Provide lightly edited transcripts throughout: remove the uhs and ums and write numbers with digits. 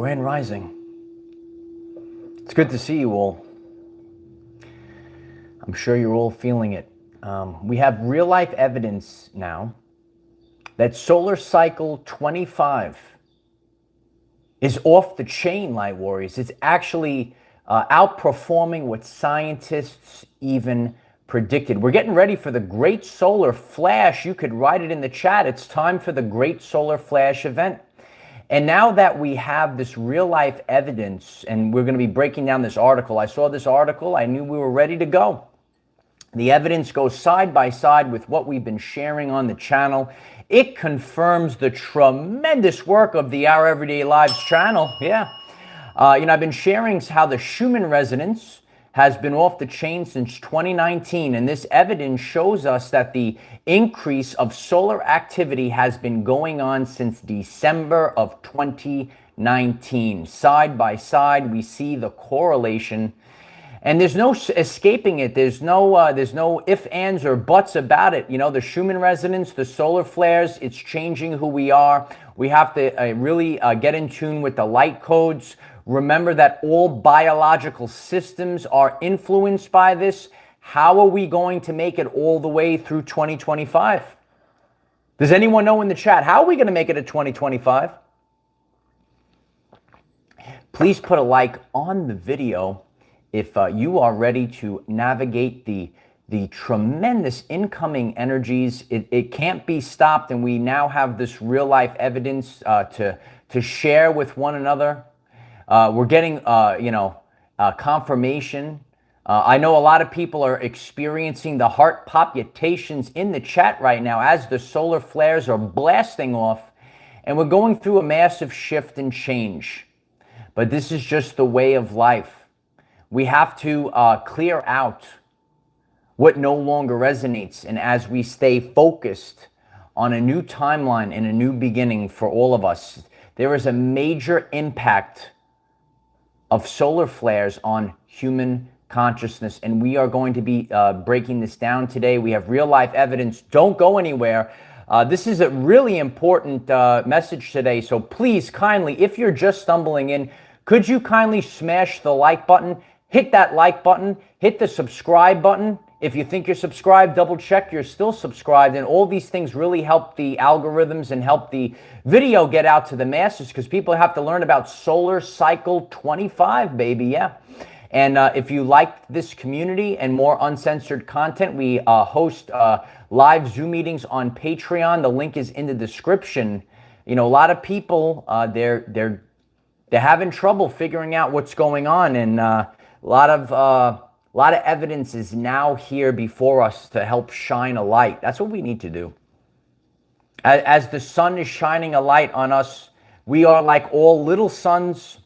Grand Rising. It's good to see you all. I'm sure you're all feeling it. We have real life evidence now that solar cycle 25 is off the chain, light warriors. It's actually outperforming what scientists even predicted. We're getting ready for the Great Solar Flash. You could write it in the chat. It's time for the Great Solar Flash event. And now that we have this real life evidence, and we're going to be breaking down this article, I saw this article, I knew we were ready to go. The evidence goes side by side with what we've been sharing on the channel. It confirms the tremendous work of the Our Everyday Lives channel. Yeah. I've been sharing how the Schumann resonance has been off the chain since 2019, and this evidence shows us that the increase of solar activity has been going on since December of 2019. Side by side, we see the correlation, and there's no escaping it. There's no ifs, ands, or buts about it. You know, the Schumann resonance, the solar flares, it's changing who we are. We have to really get in tune with the light codes. Remember that all biological systems are influenced by this. How are we going to make it all the way through 2025? Does anyone know in the chat? How are we going to make it to 2025? Please put a like on the video if you are ready to navigate the tremendous incoming energies. It can't be stopped, and we now have this real life evidence to share with one another. We're getting, confirmation. I know a lot of people are experiencing the heart palpitations in the chat right now as the solar flares are blasting off, and we're going through a massive shift and change. But this is just the way of life. We have to clear out what no longer resonates, and as we stay focused on a new timeline and a new beginning for all of us, there is a major impact of solar flares on human consciousness, and we are going to be breaking this down today. We have real life evidence. Don't go anywhere. This is a really important message today, so please kindly, if you're just stumbling in, could you kindly smash the like button, hit that like button, hit the subscribe button. If you think you're subscribed, double check you're still subscribed, and all these things really help the algorithms and help the video get out to the masses, because people have to learn about solar cycle 25, baby, yeah. And if you like this community and more uncensored content, we host live Zoom meetings on Patreon. The link is in the description. You know, a lot of people, they're having trouble figuring out what's going on, and a lot of evidence is now here before us to help shine a light. That's what we need to do. As the sun is shining a light on us, we are like all little suns.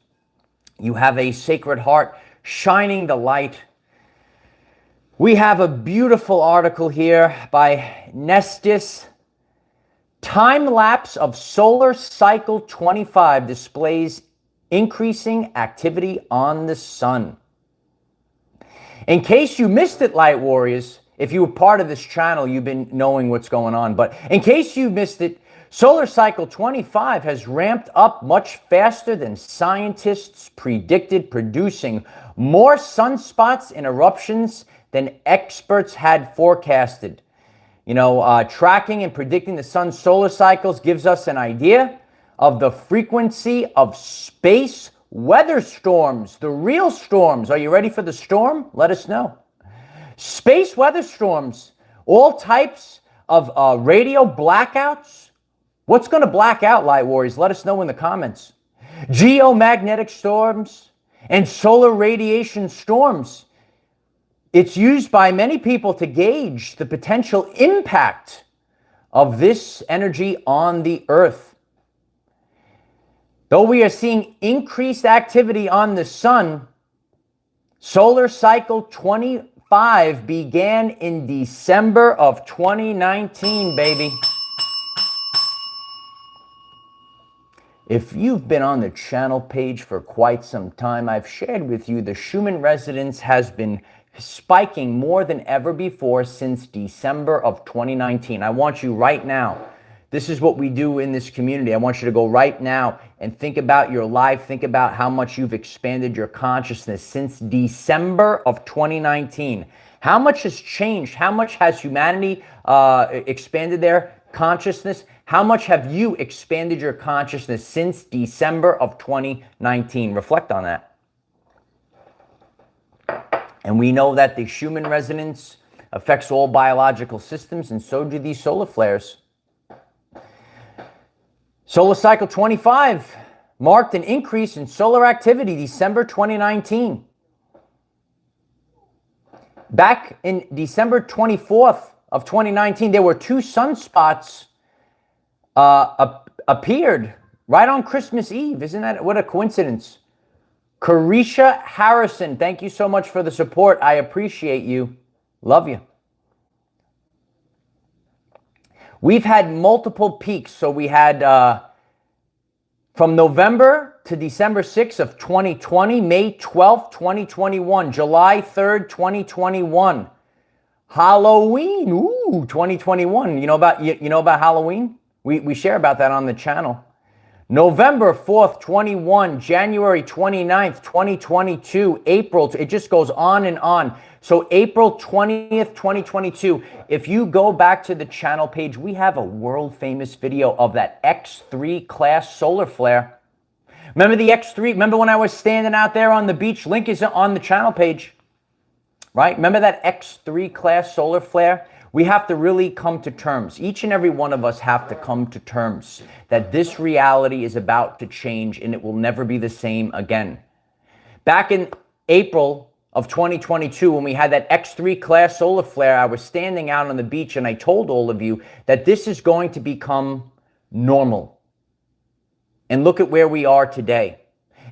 You have a sacred heart shining the light. We have a beautiful article here by Nestis. Time lapse of solar cycle 25 displays increasing activity on the sun. In case you missed it, light warriors, if you were part of this channel, you've been knowing what's going on. But in case you missed it, solar cycle 25 has ramped up much faster than scientists predicted, producing more sunspots and eruptions than experts had forecasted. You know, tracking and predicting the sun's solar cycles gives us an idea of the frequency of space weather storms, the real storms. Are you ready for the storm? Let us know. Space weather storms, all types of radio blackouts. What's going to black out, light warriors? Let us know in the comments. Geomagnetic storms and solar radiation storms. It's used by many people to gauge the potential impact of this energy on the Earth. Though we are seeing increased activity on the sun, solar cycle 25 began in December of 2019, baby. If you've been on the channel page for quite some time, I've shared with you the Schumann resonance has been spiking more than ever before since December of 2019. I want you right now This is what we do in this community. I want you to go right now and think about your life. Think about how much you've expanded your consciousness since December of 2019. How much has changed? How much has humanity expanded their consciousness? How much have you expanded your consciousness since December of 2019? Reflect on that. And we know that the Schumann resonance affects all biological systems, and so do these solar flares. Solar cycle 25 marked an increase in solar activity December 2019. Back in December 24th of 2019, there were 2 sunspots appeared right on Christmas Eve. Isn't that what a coincidence? Carisha Harrison, thank you so much for the support. I appreciate you. Love you. We've had multiple peaks. So we had from November to December 6th of 2020, May 12th, 2021, July 3rd, 2021, Halloween, 2021. You know about Halloween? We share about that on the channel. November 4th, 21, January 29th, 2022, April, it just goes on and on. So April 20th, 2022, if you go back to the channel page, we have a world famous video of that X3 class solar flare. Remember the X3? Remember when I was standing out there on the beach? Link is on the channel page, right? Remember that X3 class solar flare? We have to really come to terms. Each and every one of us have to come to terms that this reality is about to change and it will never be the same again. Back in April of 2022, when we had that X3 class solar flare, I was standing out on the beach and I told all of you that this is going to become normal. And look at where we are today.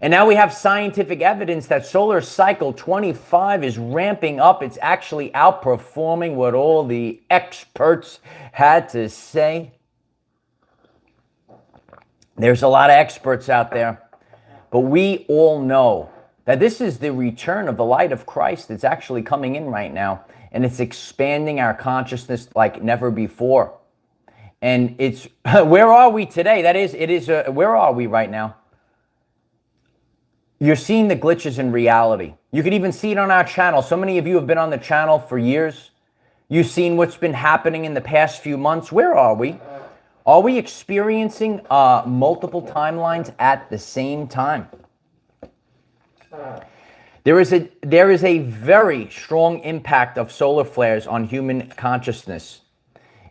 And now we have scientific evidence that solar cycle 25 is ramping up. It's actually outperforming what all the experts had to say. There's a lot of experts out there, but we all know that this is the return of the light of Christ that's actually coming in right now, and it's expanding our consciousness like never before. And it's, where are we today? Where are we right now? You're seeing the glitches in reality. You can even see it on our channel. So many of you have been on the channel for years. You've seen what's been happening in the past few months. Where are we? Are we experiencing multiple timelines at the same time? There is a very strong impact of solar flares on human consciousness.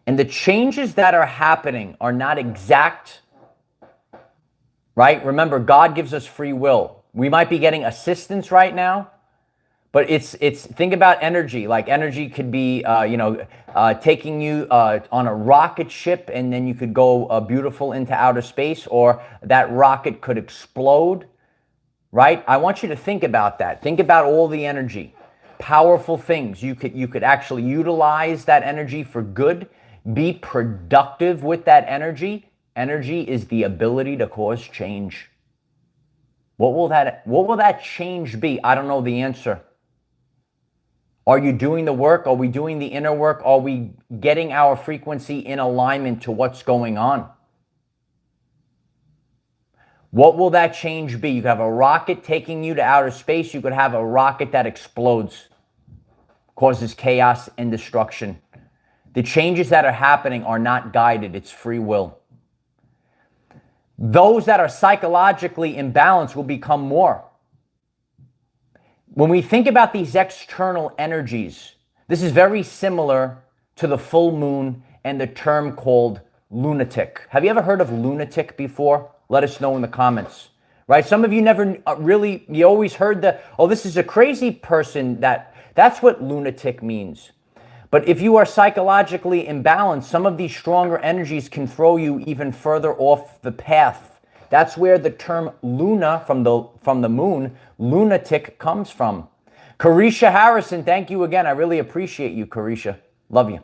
And the changes that are happening are not exact, right? Remember, God gives us free will. We might be getting assistance right now, but it's think about energy. Like energy could be, taking you on a rocket ship, and then you could go beautiful into outer space, or that rocket could explode, right? I want you to think about that. Think about all the energy, powerful things. You could actually utilize that energy for good, be productive with that energy. Energy is the ability to cause change. What will that change be? I don't know the answer. Are you doing the work? Are we doing the inner work? Are we getting our frequency in alignment to what's going on? What will that change be? You could have a rocket taking you to outer space. You could have a rocket that explodes, causes chaos and destruction. The changes that are happening are not guided. It's free will. Those that are psychologically imbalanced will become more. When we think about these external energies, this is very similar to the full moon and the term called lunatic. Have you ever heard of lunatic before? Let us know in the comments. Right? Some of you never really, you always heard this is a crazy person. That's what lunatic means. But if you are psychologically imbalanced, some of these stronger energies can throw you even further off the path. That's where the term luna, from the moon, lunatic, comes from. Carisha Harrison, thank you again. I really appreciate you, Carisha. Love you.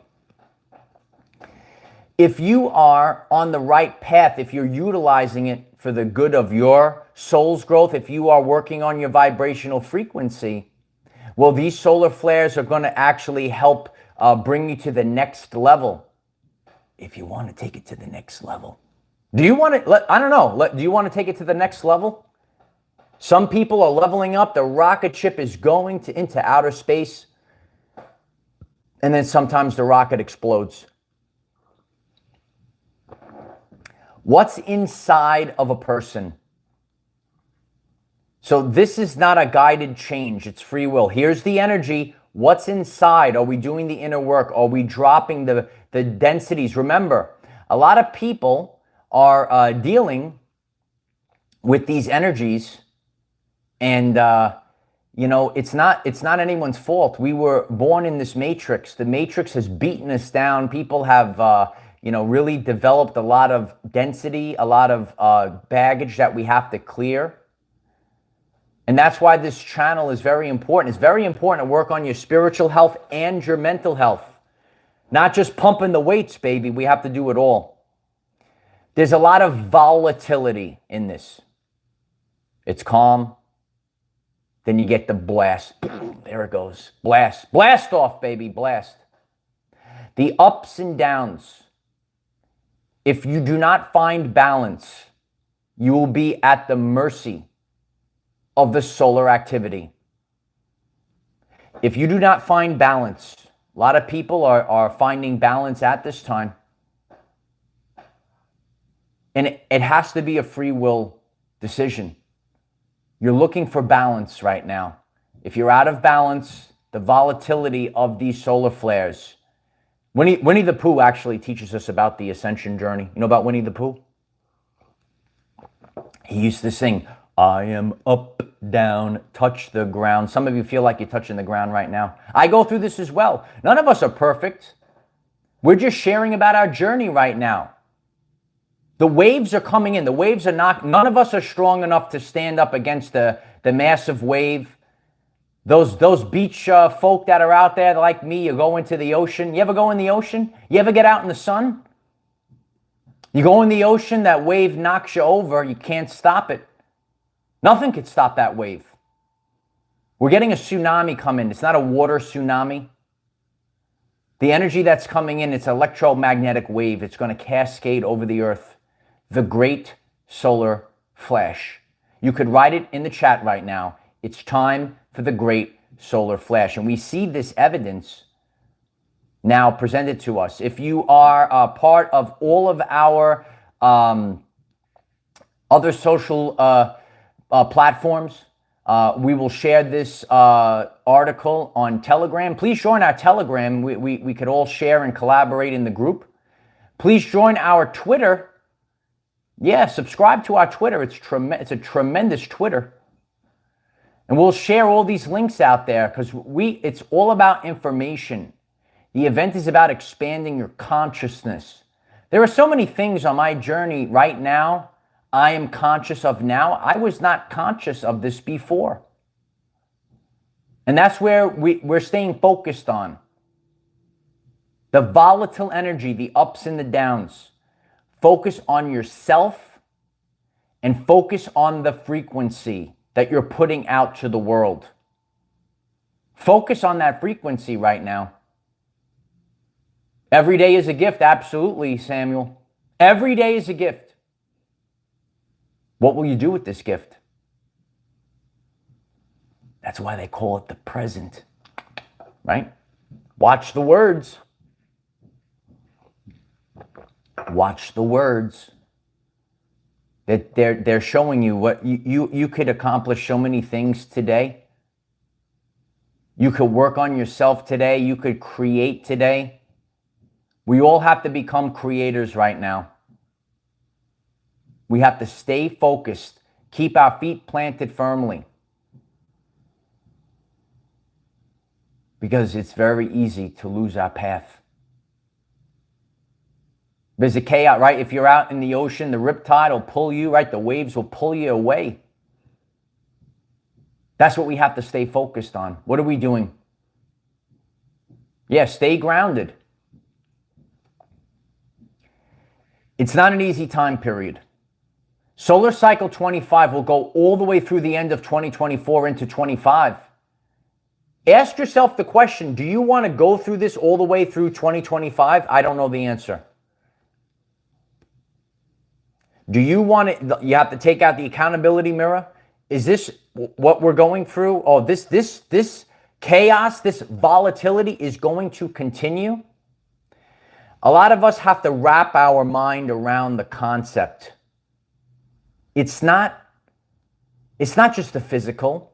If you are on the right path, if you're utilizing it for the good of your soul's growth, if you are working on your vibrational frequency, well, these solar flares are going to actually help bring you to the next level. if you want to take it to the next level. Do you want to, I don't know, do you want to take it to the next level? Some people are leveling up. The rocket ship is going into outer space. And then sometimes the rocket explodes. What's inside of a person? So this is not a guided change. It's free will. Here's the energy. What's inside? Are we doing the inner work? Are we dropping the densities? Remember, a lot of people are dealing with these energies, and it's not anyone's fault. We were born in this matrix. The matrix has beaten us down. People have really developed a lot of density, a lot of baggage that we have to clear. And that's why this channel is very important. It's very important to work on your spiritual health and your mental health. Not just pumping the weights, baby. We have to do it all. There's a lot of volatility in this. It's calm. Then you get the blast. There it goes. Blast. Blast off, baby. Blast. The ups and downs. If you do not find balance, you will be at the mercy of the solar activity. If you do not find balance, a lot of people are finding balance at this time. And it has to be a free will decision. You're looking for balance right now. If you're out of balance, the volatility of these solar flares. Winnie the Pooh actually teaches us about the Ascension Journey. You know about Winnie the Pooh? He used to sing, I am up, down, touch the ground. Some of you feel like you're touching the ground right now. I go through this as well. None of us are perfect. We're just sharing about our journey right now. The waves are coming in. The waves are not, none of us are strong enough to stand up against the massive wave. Those beach folk that are out there like me, you go into the ocean. You ever go in the ocean? You ever get out in the sun? You go in the ocean, that wave knocks you over. You can't stop it. Nothing could stop that wave. We're getting a tsunami coming. It's not a water tsunami. The energy that's coming in, it's an electromagnetic wave. It's going to cascade over the earth. The great solar flash. You could write it in the chat right now. It's time for the great solar flash. And we see this evidence now presented to us. If you are a part of all of our other social platforms, we will share this article on Telegram. Please join our Telegram. We could all share and collaborate in the group. Please join our Twitter. Yeah, subscribe to our Twitter. It's a tremendous Twitter. And we'll share all these links out there because it's all about information. The event is about expanding your consciousness. There are so many things on my journey right now I am conscious of now. I was not conscious of this before. And that's where we're staying focused on. The volatile energy, the ups and the downs. Focus on yourself and focus on the frequency that you're putting out to the world. Focus on that frequency right now. Every day is a gift. Absolutely, Samuel. Every day is a gift. What will you do with this gift? That's why they call it the present, right? Watch the words. Watch the words. That they're showing you what you could accomplish so many things today. You could work on yourself today. You could create today. We all have to become creators right now. We have to stay focused, keep our feet planted firmly. Because it's very easy to lose our path. There's a chaos, right? If you're out in the ocean, the riptide will pull you, right? The waves will pull you away. That's what we have to stay focused on. What are we doing? Yeah, stay grounded. It's not an easy time period. Solar cycle 25 will go all the way through the end of 2024 into 25. Ask yourself the question, do you want to go through this all the way through 2025? I don't know the answer. Do you want it? You have to take out the accountability mirror. Is this what we're going through? Oh, this chaos, this volatility is going to continue. A lot of us have to wrap our mind around the concept. It's not just the physical.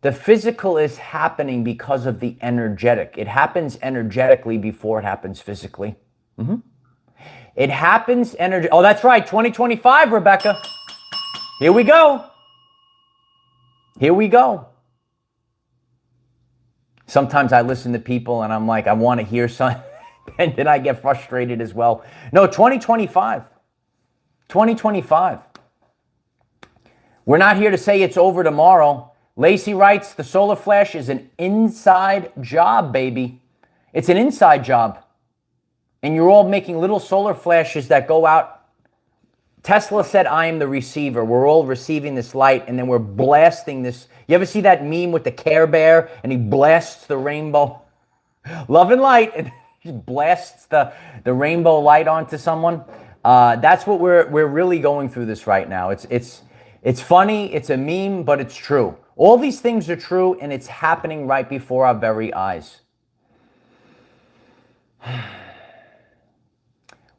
The physical is happening because of the energetic. It happens energetically before it happens physically. It happens energy. Oh, that's right. 2025, Rebecca. Here we go. Here we go. Sometimes I listen to people and I'm like, I want to hear something. And then I get frustrated as well. No, 2025. 2025. We're not here to say it's over tomorrow. Lacey writes, the solar flash is an inside job, baby. It's an inside job. And you're all making little solar flashes that go out. Tesla said, I am the receiver. We're all receiving this light, and then we're blasting this. You ever see that meme with the Care Bear, and he blasts the rainbow? Love and light, and he blasts the rainbow light onto someone. That's what we're really going through this right now. It's funny, it's a meme, but it's true. All these things are true, and it's happening right before our very eyes.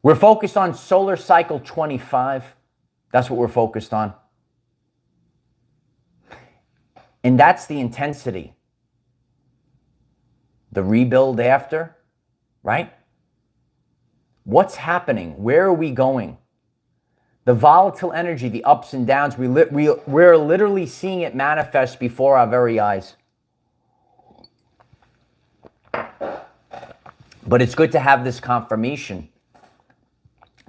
We're focused on solar cycle 25. That's what we're focused on. And that's the intensity. The rebuild after, right? What's happening? Where are we going? The volatile energy, the ups and downs, we're literally seeing it manifest before our very eyes. But it's good to have this confirmation.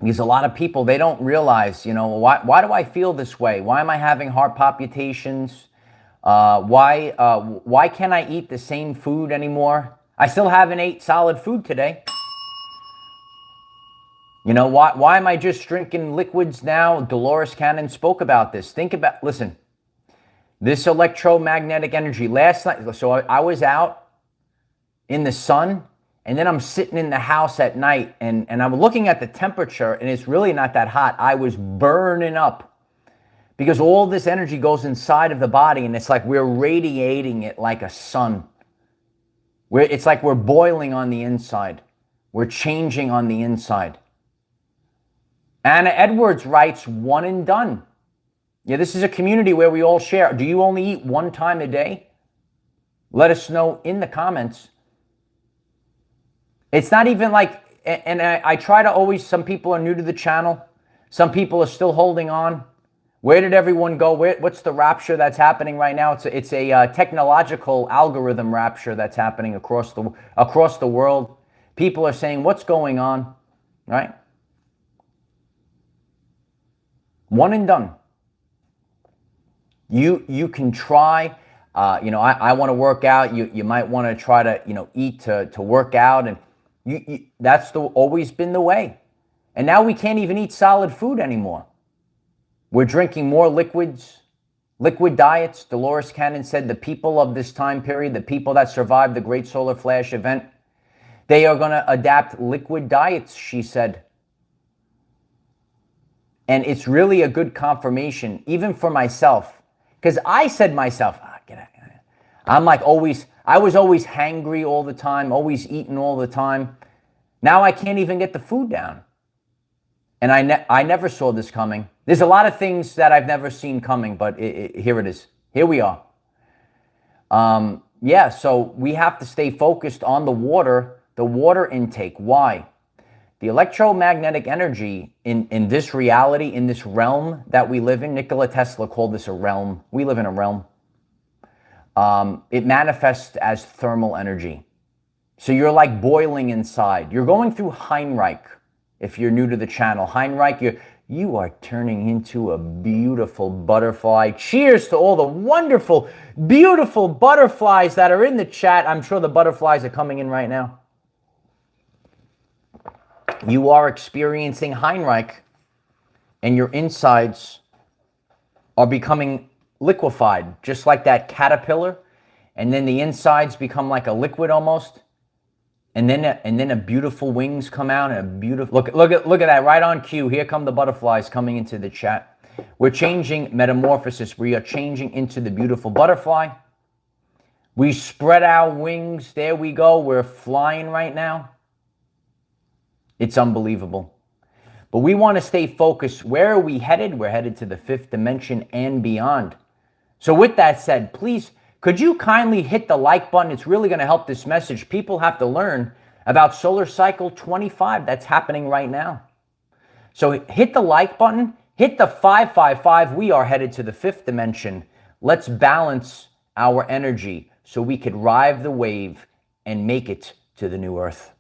Because a lot of people, they don't realize, why do I feel this way? Why am I having heart palpitations? Why can't I eat the same food anymore? I still haven't ate solid food today. Why am I just drinking liquids now? Dolores Cannon spoke about this. Listen, this electromagnetic energy. Last night, so I was out in the sun, and then I'm sitting in the house at night, and I'm looking at the temperature, and it's really not that hot. I was burning up because all this energy goes inside of the body, and it's like we're radiating it like a sun. It's like we're boiling on the inside. We're changing on the inside. Anna Edwards writes, one and done. Yeah, this is a community where we all share. Do you only eat one time a day? Let us know in the comments. It's not even like, and I try to always, some people are new to the channel. Some people are still holding on. Where did everyone go? What's the rapture that's happening right now? It's a technological algorithm rapture that's happening across the world. People are saying, what's going on, right? One and done. You can try, I want to work out. You might want to try to, eat to work out. And that's always been the way. And now we can't even eat solid food anymore. We're drinking more liquids, liquid diets. Dolores Cannon said the people of this time period, the people that survived the Great Solar Flash event, they are going to adapt liquid diets, she said. And it's really a good confirmation, even for myself. Because I said myself, I'm like I was always hangry all the time, always eating all the time. Now I can't even get the food down. And I never saw this coming. There's a lot of things that I've never seen coming, but here it is. Here we are. So we have to stay focused on the water intake. Why? The electromagnetic energy in this reality, in this realm that we live in, Nikola Tesla called this a realm. We live in a realm. It manifests as thermal energy. So you're like boiling inside. You're going through Heinrich. If you're new to the channel, Heinrich, you are turning into a beautiful butterfly. Cheers to all the wonderful, beautiful butterflies that are in the chat. I'm sure the butterflies are coming in right now. You are experiencing Heinrich, and your insides are becoming liquefied, just like that caterpillar. And then the insides become like a liquid almost. and then a beautiful wings come out, and a beautiful look at that, right on cue. Here come the butterflies coming into the chat. We're changing metamorphosis. We are changing into the beautiful butterfly. We spread our wings. There we go. We're flying right now. It's unbelievable. But we want to stay focused. Where are we headed? We're headed to the 5th dimension and beyond. So with that said, please, could you kindly hit the like button? It's really going to help this message. People have to learn about Solar Cycle 25 that's happening right now. So hit the like button. Hit the 555. We are headed to the 5th dimension. Let's balance our energy so we could ride the wave and make it to the new Earth.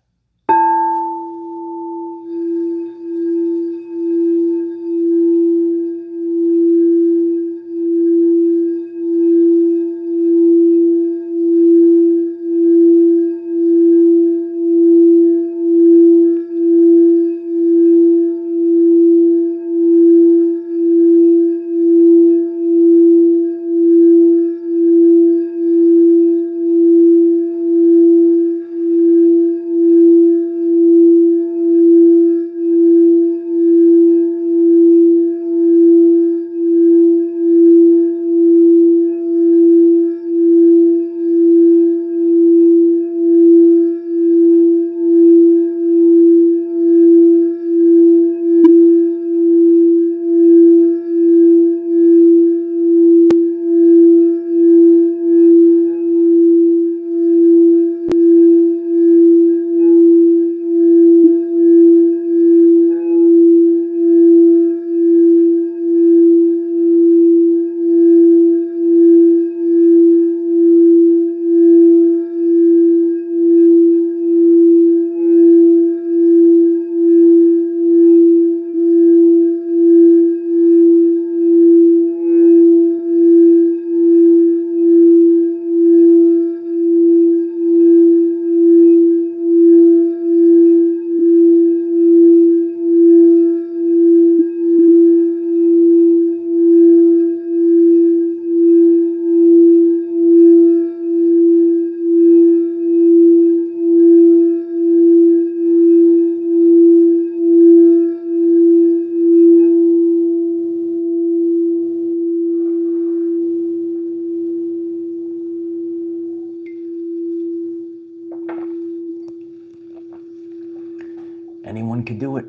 Anyone could do it.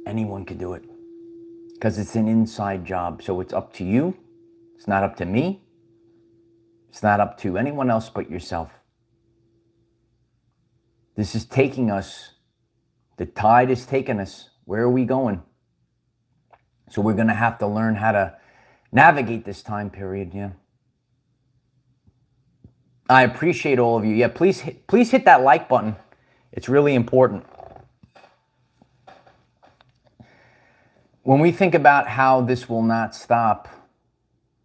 Anyone could do it. Because it's an inside job. So it's up to you. It's not up to me. It's not up to anyone else but yourself. This is taking us. The tide is taking us. Where are we going? So we're going to have to learn how to navigate this time period. Yeah. I appreciate all of you. Yeah, please hit that like button. It's really important. When we think about how this will not stop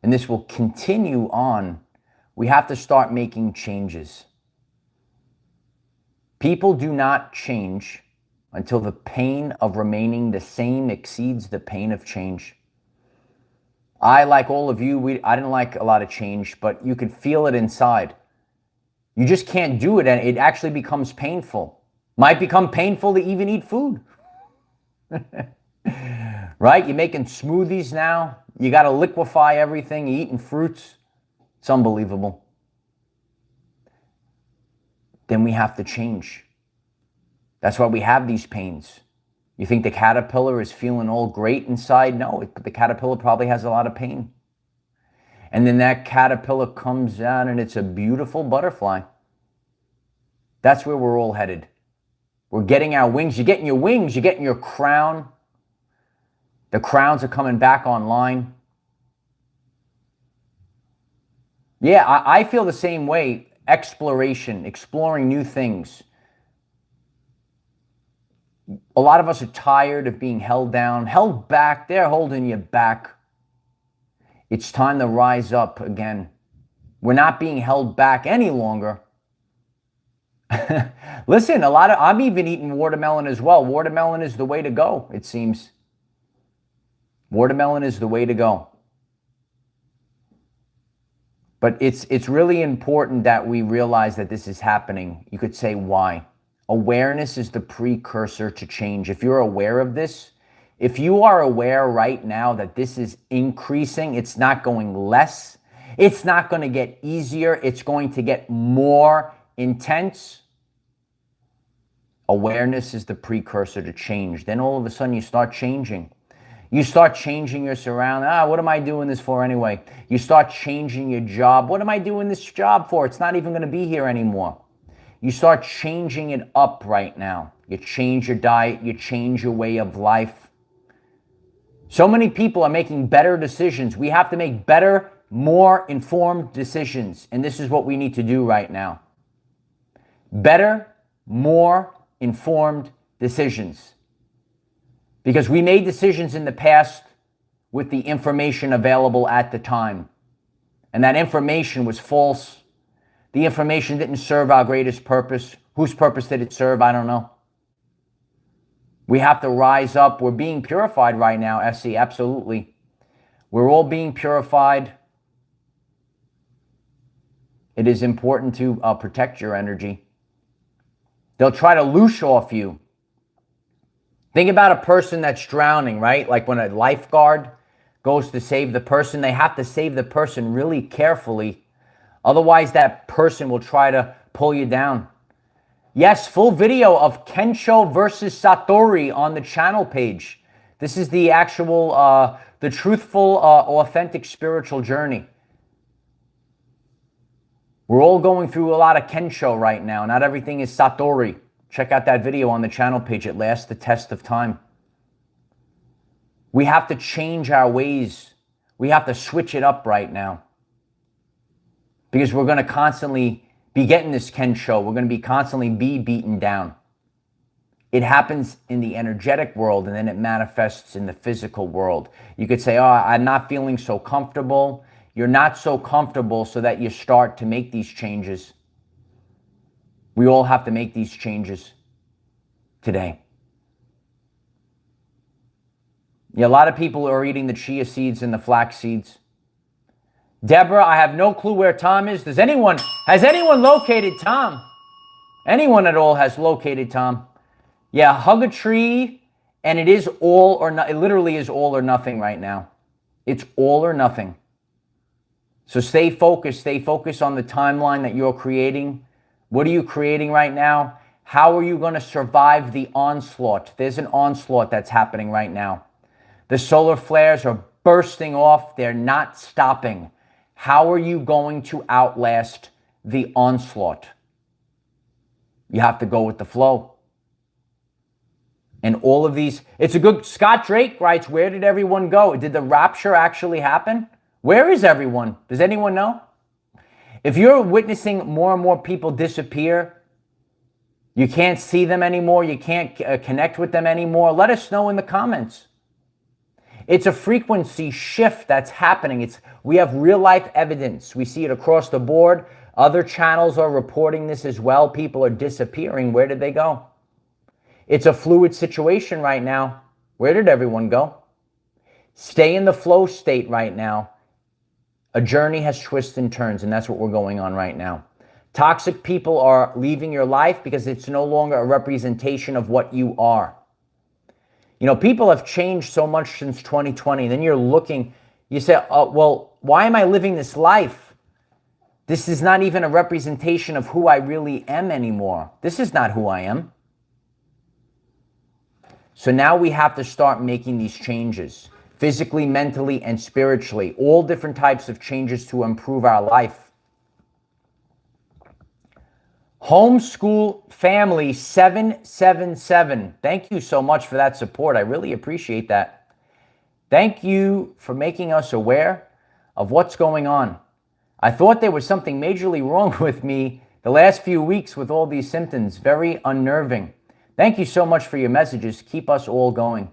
and this will continue on, we have to start making changes. People do not change until the pain of remaining the same exceeds the pain of change. I, like all of you, I didn't like a lot of change, but you could feel it inside. You just can't do it, and it actually becomes painful. Might become painful to even eat food. Right? You're making smoothies now. You got to liquefy everything. You're eating fruits. It's unbelievable. Then we have to change. That's why we have these pains. You think the caterpillar is feeling all great inside? No, the caterpillar probably has a lot of pain. And then that caterpillar comes out and it's a beautiful butterfly. That's where we're all headed. We're getting our wings. You're getting your wings. You're getting your crown. The crowns are coming back online. Yeah, I feel the same way. Exploration, exploring new things. A lot of us are tired of being held down, held back. They're holding you back. It's time to rise up again. We're not being held back any longer. Listen, I'm even eating watermelon as well. Watermelon is the way to go, it seems. Watermelon is the way to go. But it's really important that we realize that this is happening. You could say why. Awareness is the precursor to change. If you're aware of this, if you are aware right now that this is increasing, it's not going less, it's not going to get easier, it's going to get more intense. Awareness is the precursor to change. Then all of a sudden you start changing. You start changing your surroundings. What am I doing this for anyway? You start changing your job. What am I doing this job for? It's not even going to be here anymore. You start changing it up right now. You change your diet. You change your way of life. So many people are making better decisions. We have to make better, more informed decisions. And this is what we need to do right now. Better, more informed decisions. Because we made decisions in the past with the information available at the time. And that information was false. The information didn't serve our greatest purpose. Whose purpose did it serve? I don't know. We have to rise up. We're being purified right now, Essie, absolutely. We're all being purified. It is important to protect your energy. They'll try to loosh off you. Think about a person that's drowning, right? Like when a lifeguard goes to save the person, they have to save the person really carefully. Otherwise, that person will try to pull you down. Yes, full video of Kensho versus Satori on the channel page. This is the actual, the truthful, authentic spiritual journey. We're all going through a lot of Kensho right now. Not everything is Satori. Check out that video on the channel page. It lasts the test of time. We have to change our ways. We have to switch it up right now. Because we're going to constantly be getting this Kensho. We're going to be constantly beaten down. It happens in the energetic world and then it manifests in the physical world. You could say, oh, I'm not feeling so comfortable. You're not so comfortable so that you start to make these changes. We all have to make these changes today. Yeah, a lot of people are eating the chia seeds and the flax seeds. Deborah, I have no clue where Tom is. Has anyone located Tom? Anyone at all has located Tom? Yeah, hug a tree, and it is all or not. It literally is all or nothing right now. It's all or nothing. So stay focused. Stay focused on the timeline that you're creating. What are you creating right now? How are you going to survive the onslaught? There's an onslaught that's happening right now. The solar flares are bursting off. They're not stopping. How are you going to outlast the onslaught? You have to go with the flow. And all of these, it's a good, Scott Drake writes, where did everyone go? Did the rapture actually happen? Where is everyone? Does anyone know? If you're witnessing more and more people disappear, you can't see them anymore, you can't connect with them anymore, let us know in the comments. It's a frequency shift that's happening. We have real life evidence. We see it across the board. Other channels are reporting this as well. People are disappearing. Where did they go? It's a fluid situation right now. Where did everyone go? Stay in the flow state right now. A journey has twists and turns, and that's what we're going on right now. Toxic people are leaving your life because it's no longer a representation of what you are. You know, people have changed so much since 2020. Then you're looking, you say, oh, well, why am I living this life? This is not even a representation of who I really am anymore. This is not who I am. So now we have to start making these changes. Physically, mentally, and spiritually. All different types of changes to improve our life. Homeschool Family 777. Thank you so much for that support. I really appreciate that. Thank you for making us aware of what's going on. I thought there was something majorly wrong with me the last few weeks with all these symptoms. Very unnerving. Thank you so much for your messages. Keep us all going.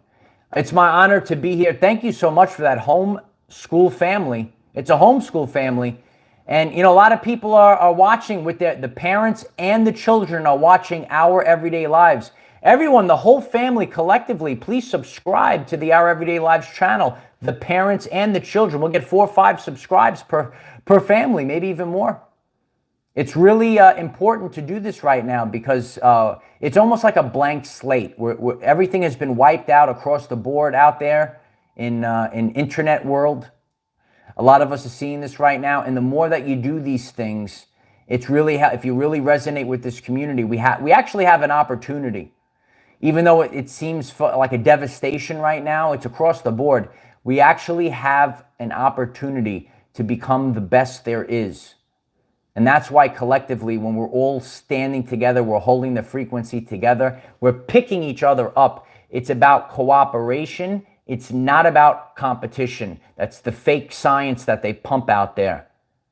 It's my honor to be here. Thank you so much for that homeschool family. It's a homeschool family. And, you know, a lot of people are watching with the parents and the children are watching our everyday lives. Everyone, the whole family collectively, please subscribe to the Our Everyday Lives channel. The parents and the children. We'll get 4 or 5 subscribes per family, maybe even more. It's really important to do this right now because it's almost like a blank slate. Everything has been wiped out across the board out there in internet world. A lot of us are seeing this right now, and the more that you do these things, it's really if you really resonate with this community, we actually have an opportunity. Even though it seems like a devastation right now, it's across the board. We actually have an opportunity to become the best there is. And that's why collectively, when we're all standing together, we're holding the frequency together, we're picking each other up. It's about cooperation. It's not about competition. That's the fake science that they pump out there.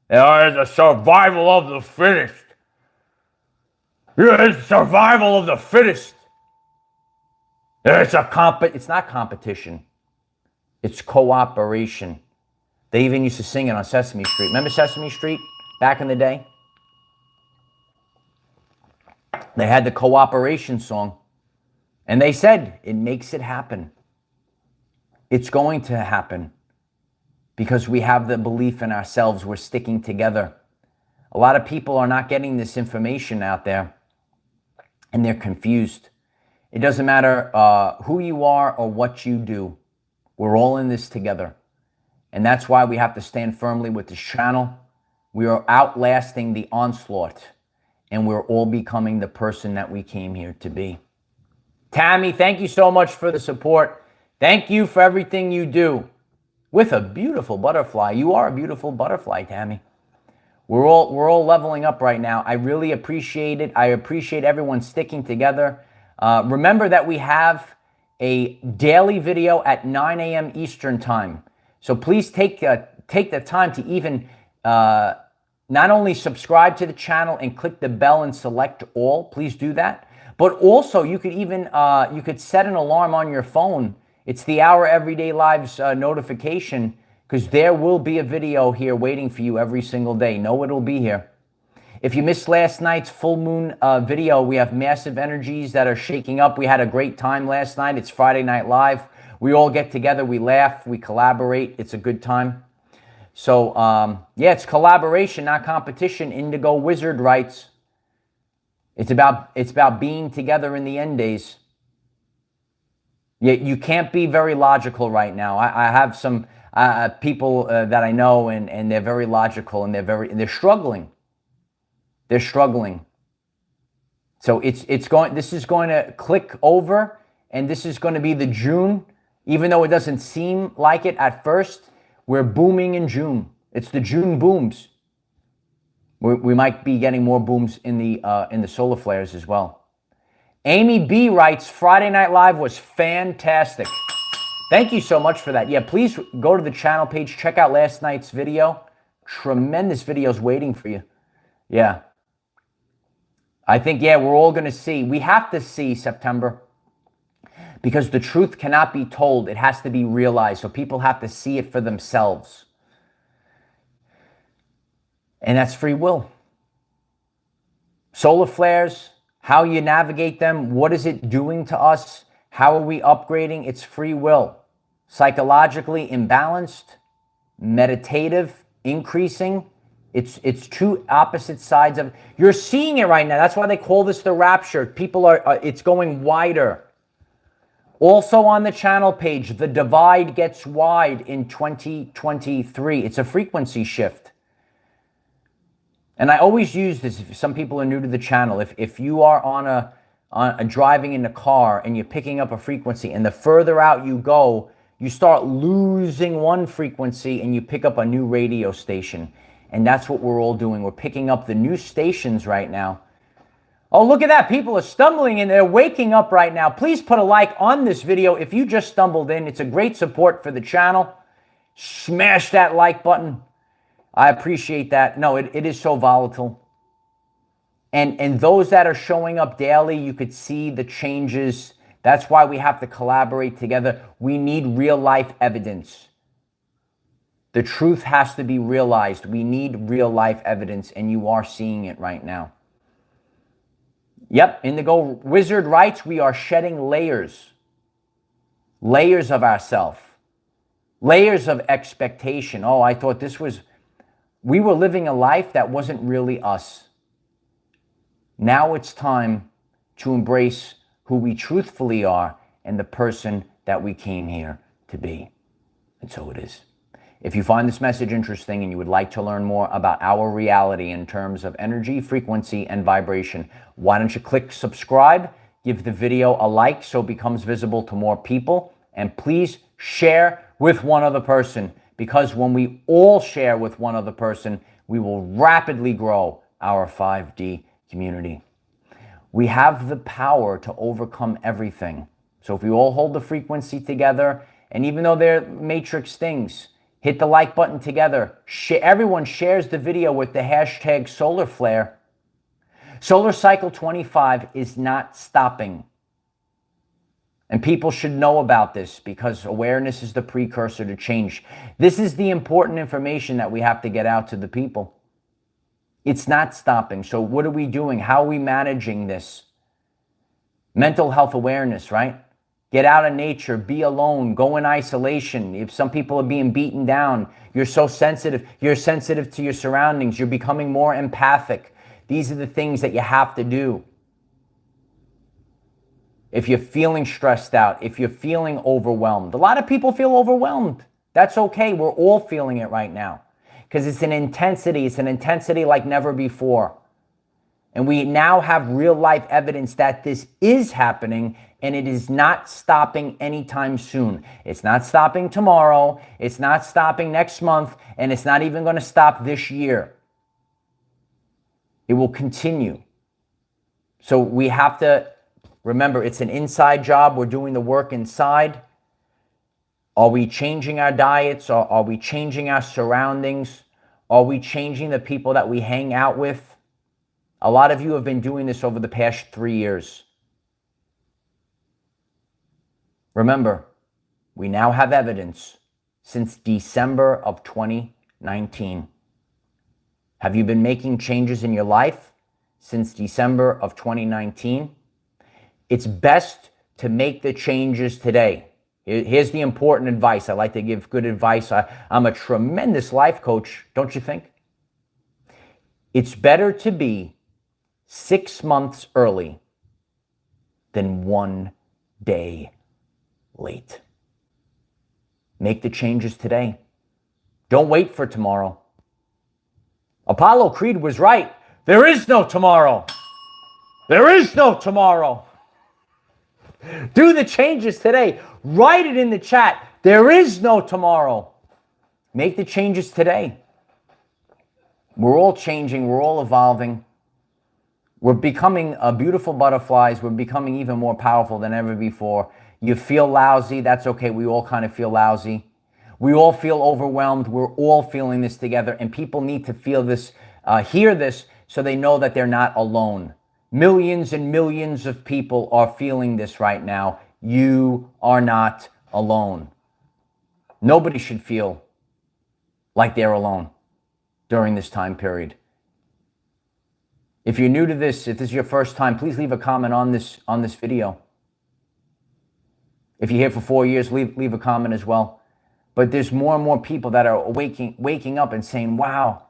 There is a survival of the fittest. There is survival of the fittest. It's not competition. It's cooperation. They even used to sing it on Sesame Street. Remember Sesame Street back in the day? They had the cooperation song. And they said, it makes it happen. It's going to happen. Because we have the belief in ourselves. We're sticking together. A lot of people are not getting this information out there. And they're confused. It doesn't matter who you are or what you do. We're all in this together. And that's why we have to stand firmly with this channel. We are outlasting the onslaught. And we're all becoming the person that we came here to be. Tammy, thank you so much for the support. Thank you for everything you do. With a beautiful butterfly. You are a beautiful butterfly, Tammy. We're all leveling up right now. I really appreciate it. I appreciate everyone sticking together. Remember that we have a daily video at 9 a.m. Eastern time. So please take the time to even not only subscribe to the channel and click the bell and select all. Please do that. But also you could even you could set an alarm on your phone. It's the Our Everyday Lives notification, because there will be a video here waiting for you every single day. Know it'll be here. If you missed last night's full moon video, we have massive energies that are shaking up. We had a great time last night. It's Friday Night Live. We all get together, we laugh, we collaborate. It's a good time. So, yeah, it's collaboration, not competition. Indigo Wizard writes, it's about being together in the end days. You can't be very logical right now. I have some people that I know, and they're very logical, and they're struggling. They're struggling. So this is going to click over, and this is going to be the June. Even though it doesn't seem like it at first, we're booming in June. It's the June booms. We might be getting more booms in the solar flares as well. Amy B writes, Friday Night Live was fantastic. Thank you so much for that. Yeah, please go to the channel page. Check out last night's video. Tremendous videos waiting for you. Yeah. I think, yeah, we're all going to see. We have to see September. Because the truth cannot be told. It has to be realized. So people have to see it for themselves. And that's free will. Solar flares, how you navigate them, what is it doing to us? How are we upgrading? It's free will. Psychologically imbalanced, meditative, increasing. It's two opposite sides of. You're seeing it right now. That's why they call this the rapture. People are. It's going wider. Also on the channel page, the divide gets wide in 2023. It's a frequency shift. And I always use this if some people are new to the channel. If you are on a driving in a car and you're picking up a frequency, and the further out you go, you start losing one frequency and you pick up a new radio station. And that's what we're all doing. We're picking up the new stations right now. Oh, look at that. People are stumbling and they're waking up right now. Please put a like on this video if you just stumbled in. It's a great support for the channel. Smash that like button. I appreciate that. No, it is so volatile. And those that are showing up daily, you could see the changes. That's why we have to collaborate together. We need real life evidence. The truth has to be realized. We need real life evidence, and you are seeing it right now. Yep, Indigo Wizard writes, we are shedding layers. Layers of ourself. Layers of expectation. Oh, I thought we were living a life that wasn't really us. Now it's time to embrace who we truthfully are and the person that we came here to be. And so it is. If you find this message interesting and you would like to learn more about our reality in terms of energy, frequency, and vibration, why don't you click subscribe, give the video a like so it becomes visible to more people, and please share with one other person, because when we all share with one other person, we will rapidly grow our 5D community. We have the power to overcome everything. So if we all hold the frequency together, and even though they're matrix things, hit the like button together. Everyone shares the video with the hashtag solar flare. Solar cycle 25 is not stopping. And people should know about this because awareness is the precursor to change. This is the important information that we have to get out to the people. It's not stopping. So what are we doing? How are we managing this? Mental health awareness, right? Get out of nature, be alone, go in isolation. If some people are being beaten down, you're so sensitive. You're sensitive to your surroundings. You're becoming more empathic. These are the things that you have to do. If you're feeling stressed out, if you're feeling overwhelmed. A lot of people feel overwhelmed. That's okay. We're all feeling it right now because it's an intensity. It's an intensity like never before. And we now have real life evidence that this is happening, and it is not stopping anytime soon. It's not stopping tomorrow. It's not stopping next month, and it's not even going to stop this year. It will continue. So we have to remember, it's an inside job. We're doing the work inside. Are we changing our diets? Are we changing our surroundings? Are we changing the people that we hang out with? A lot of you have been doing this over the past 3 years. Remember, we now have evidence since December of 2019. Have you been making changes in your life since December of 2019? It's best to make the changes today. Here's the important advice. I like to give good advice. I'm a tremendous life coach, don't you think? It's better to be 6 months early than 1 day late. Make the changes today. Don't wait for tomorrow. Apollo Creed was right. There is no tomorrow. There is no tomorrow. Do the changes today. Write it in the chat. There is no tomorrow. Make the changes today. We're all changing. We're all evolving. We're becoming beautiful butterflies. We're becoming even more powerful than ever before. You feel lousy. That's okay. We all kind of feel lousy. We all feel overwhelmed. We're all feeling this together. And people need to feel this, hear this, so they know that they're not alone. Millions and millions of people are feeling this right now. You are not alone. Nobody should feel like they're alone during this time period. If you're new to this, if this is your first time, please leave a comment on this video. If you're here for 4 years, leave a comment as well. But there's more and more people that are waking up and saying, wow,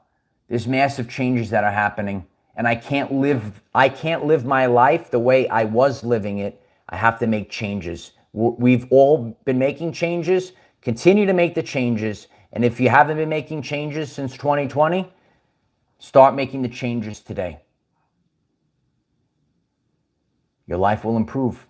there's massive changes that are happening. And I can't live my life the way I was living it. I have to make changes. We've all been making changes. Continue to make the changes. And if you haven't been making changes since 2020, start making the changes today. Your life will improve.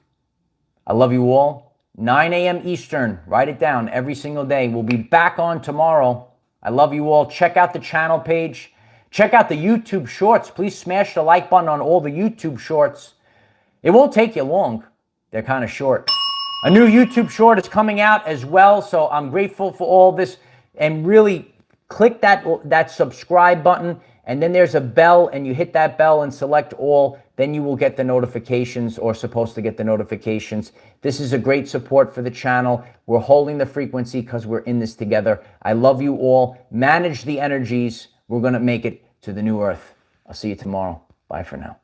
I love you all. 9 a.m. Eastern. Write it down every single day. We'll be back on tomorrow. I love you all. Check out the channel page. Check out the YouTube shorts. Please smash the like button on all the YouTube shorts. It won't take you long. They're kind of short. A new YouTube short is coming out as well, so I'm grateful for all this. And really click that subscribe button, and then there's a bell, and you hit that bell and select all. Then you will get the notifications, or supposed to get the notifications. This is a great support for the channel. We're holding the frequency because we're in this together. I love you all. Manage the energies. We're going to make it to the new earth. I'll see you tomorrow. Bye for now.